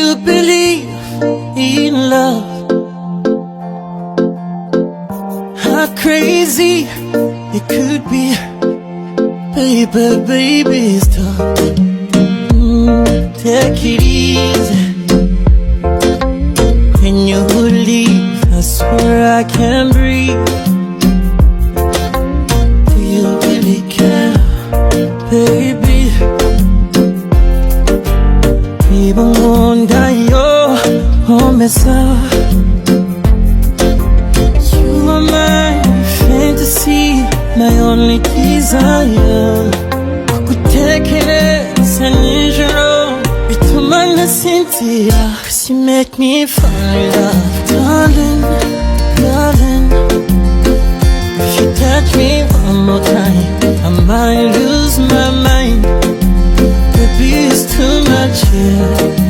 you believe in love? How crazy it could be, baby, baby, stop. Take it easy. When you leave, I swear I can't breathe. Do you really care, baby? Even wonder your home is up. You are my fantasy, my only desire. Could take it as an usual. Bitumana Cynthia, 'cause you make me fall in love. Darling, darling, if you touch me one more time, I might lose my mind. Baby, it's too much here.